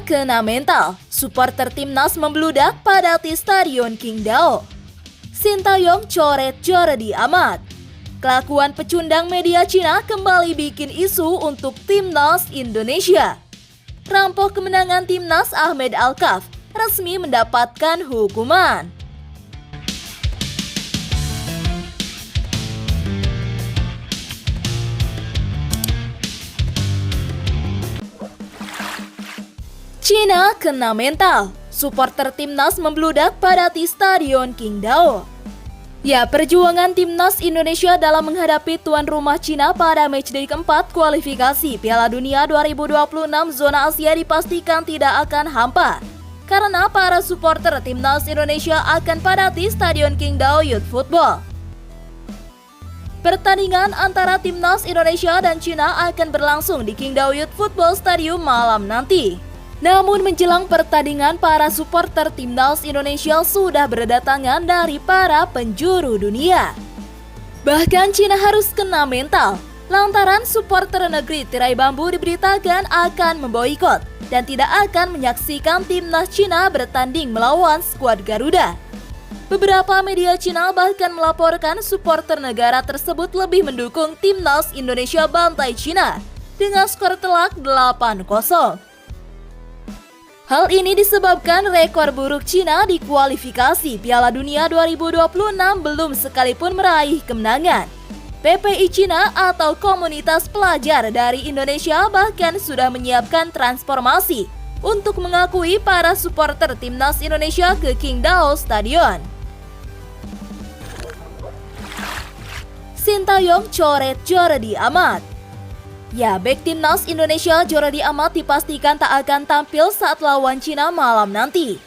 kena mental, supporter timnas membludak padati Stadion Qingdao. Sintayong coret Jordi Amat. Kelakuan pecundang media Cina kembali bikin isu untuk timnas Indonesia. Rampok kemenangan timnas Ahmed Alkaf resmi mendapatkan hukuman. Cina kena mental, supporter timnas membludak padati Stadion Qingdao. Ya, perjuangan timnas Indonesia dalam menghadapi tuan rumah Cina pada matchday keempat kualifikasi Piala Dunia 2026 zona Asia dipastikan tidak akan hampa. Karena para supporter timnas Indonesia akan padati Stadion Qingdao Youth Football. Pertandingan antara timnas Indonesia dan Cina akan berlangsung di Qingdao Youth Football Stadium malam nanti. Namun menjelang pertandingan, para supporter timnas Indonesia sudah berdatangan dari para penjuru dunia. Bahkan Cina harus kena mental, lantaran supporter negeri tirai bambu diberitakan akan memboikot dan tidak akan menyaksikan timnas Cina bertanding melawan skuad Garuda. Beberapa media Cina bahkan melaporkan supporter negara tersebut lebih mendukung timnas Indonesia bantai Cina dengan skor telak 8-0. Hal ini disebabkan rekor buruk Cina di kualifikasi Piala Dunia 2026 belum sekalipun meraih kemenangan. PPI Cina atau Komunitas Pelajar dari Indonesia bahkan sudah menyiapkan transformasi untuk mengakui para supporter timnas Indonesia ke Qingdao Stadion. Sintayong coret Jordi Amat. Ya, bek timnas Indonesia Jordi Amat dipastikan tak akan tampil saat lawan Cina malam nanti.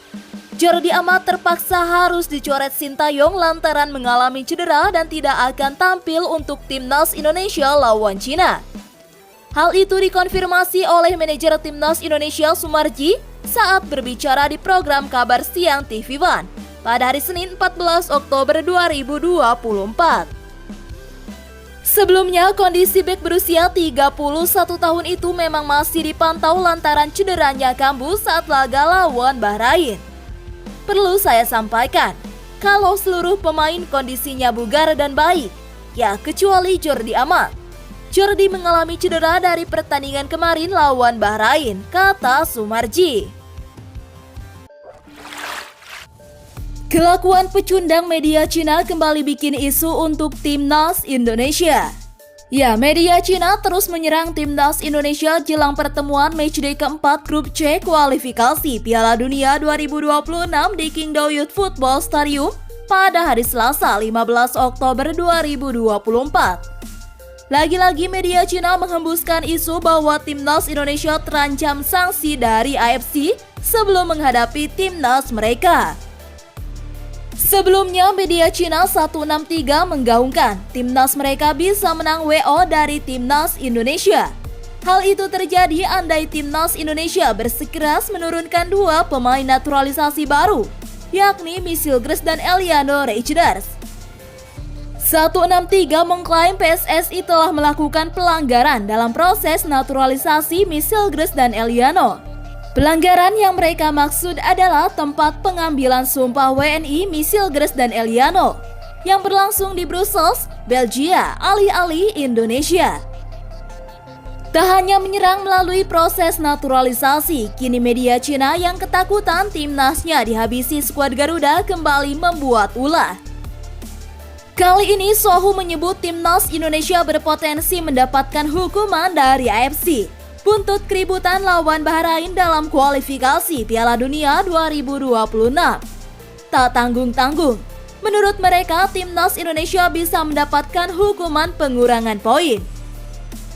Jordi Amat terpaksa harus dicoret Sintayong lantaran mengalami cedera dan tidak akan tampil untuk timnas Indonesia lawan Cina. Hal itu dikonfirmasi oleh manajer timnas Indonesia Sumarji saat berbicara di program Kabar Siang TV One pada hari Senin 14 Oktober 2024. Sebelumnya, kondisi bek berusia 31 tahun itu memang masih dipantau lantaran cederanya kambuh saat laga lawan Bahrain. Perlu saya sampaikan, kalau seluruh pemain kondisinya bugar dan baik, ya kecuali Jordi Amat. Jordi mengalami cedera dari pertandingan kemarin lawan Bahrain, kata Sumarji. Kelakuan pecundang media Cina kembali bikin isu untuk timnas Indonesia. Ya, media Cina terus menyerang timnas Indonesia jelang pertemuan matchday keempat grup C kualifikasi Piala Dunia 2026 di Qingdao Youth Football Stadium pada hari Selasa 15 Oktober 2024. Lagi-lagi media Cina menghembuskan isu bahwa timnas Indonesia terancam sanksi dari AFC sebelum menghadapi timnas mereka. Sebelumnya, media Cina 163 menggaungkan timnas mereka bisa menang WO dari timnas Indonesia. Hal itu terjadi andai timnas Indonesia bersikeras menurunkan dua pemain naturalisasi baru, yakni Michelgris dan Eliano Reijnders. 163 mengklaim PSSI telah melakukan pelanggaran dalam proses naturalisasi Michelgris dan Eliano. Pelanggaran yang mereka maksud adalah tempat pengambilan sumpah WNI Michelgris dan Eliano yang berlangsung di Brussels, Belgia, alih-alih Indonesia. Tak hanya menyerang melalui proses naturalisasi, kini media Cina yang ketakutan timnasnya dihabisi skuad Garuda kembali membuat ulah. Kali ini Sohu menyebut timnas Indonesia berpotensi mendapatkan hukuman dari AFC. Buntut keributan lawan Bahrain dalam kualifikasi Piala Dunia 2026. Tak tanggung-tanggung, menurut mereka timnas Indonesia bisa mendapatkan hukuman pengurangan poin.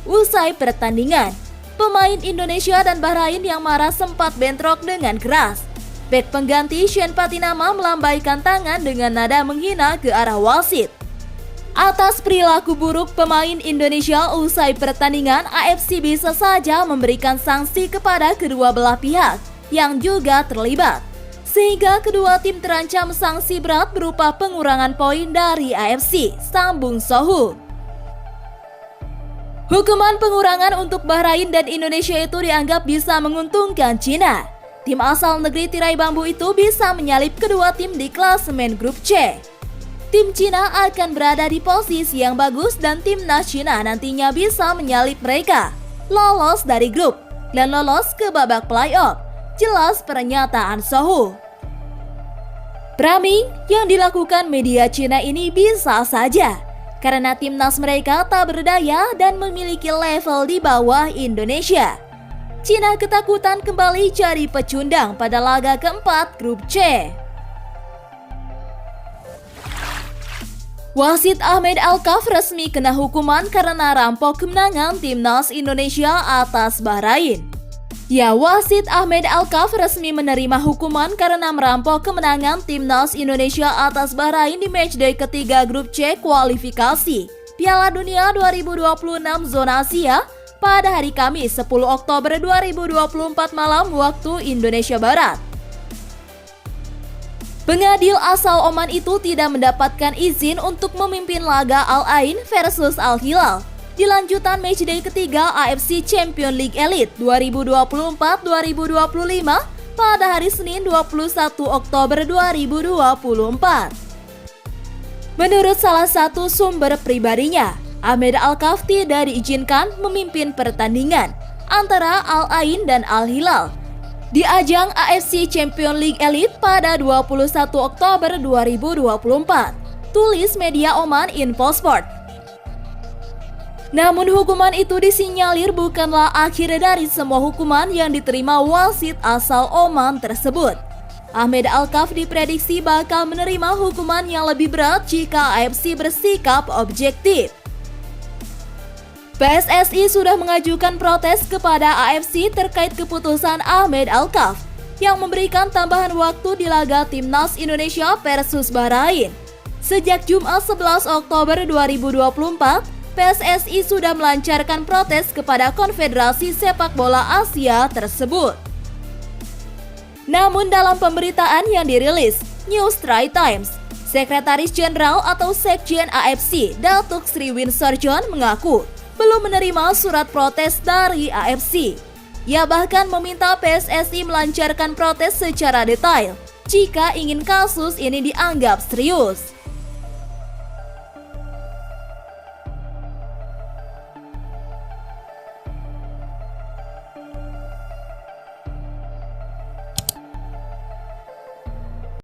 Usai pertandingan, pemain Indonesia dan Bahrain yang marah sempat bentrok dengan keras. Bek pengganti Shen Patinama melambaikan tangan dengan nada menghina ke arah wasit. Atas perilaku buruk pemain Indonesia usai pertandingan, AFC bisa saja memberikan sanksi kepada kedua belah pihak yang juga terlibat. Sehingga kedua tim terancam sanksi berat berupa pengurangan poin dari AFC, sambung Sohu. Hukuman pengurangan untuk Bahrain dan Indonesia itu dianggap bisa menguntungkan Cina. tim asal negeri tirai bambu itu bisa menyalip kedua tim di klasemen grup C. Tim Cina akan berada di posisi yang bagus dan timnas Cina nantinya bisa menyalip mereka, lolos dari grup dan lolos ke babak playoff. Jelas pernyataan Sohu. Pramming yang dilakukan media Cina ini bisa saja karena timnas mereka tak berdaya dan memiliki level di bawah Indonesia. Cina ketakutan kembali jadi pecundang pada laga keempat grup C. Wasit Ahmed Alkaf resmi kena hukuman karena rampok kemenangan timnas Indonesia atas Bahrain. Ya, wasit Ahmed Alkaf resmi menerima hukuman karena merampok kemenangan timnas Indonesia atas Bahrain di matchday ketiga grup C kualifikasi Piala Dunia 2026 zona Asia pada hari Kamis 10 Oktober 2024 malam waktu Indonesia Barat. Pengadil asal Oman itu tidak mendapatkan izin untuk memimpin laga Al Ain versus Al Hilal di lanjutan matchday ketiga AFC Champions League Elite 2024-2025 pada hari Senin 21 Oktober 2024. Menurut salah satu sumber pribadinya, Ahmed Alkaf tidak diizinkan memimpin pertandingan antara Al Ain dan Al Hilal di ajang AFC Champions League Elite pada 21 Oktober 2024, tulis media Oman Infosport. Namun hukuman itu disinyalir bukanlah akhir dari semua hukuman yang diterima wasit asal Oman tersebut. Ahmed Alkaf diprediksi bakal menerima hukuman yang lebih berat jika AFC bersikap objektif. PSSI sudah mengajukan protes kepada AFC terkait keputusan Ahmed Alkaf yang memberikan tambahan waktu di laga timnas Indonesia versus Bahrain. Sejak Jumat 11 Oktober 2024, PSSI sudah melancarkan protes kepada Konfederasi Sepak Bola Asia tersebut. Namun dalam pemberitaan yang dirilis News Straits Times, Sekretaris Jenderal atau Sekjen AFC, Datuk Sri Winsor John mengaku belum menerima surat protes dari AFC. Ia bahkan meminta PSSI melancarkan protes secara detail jika ingin kasus ini dianggap serius.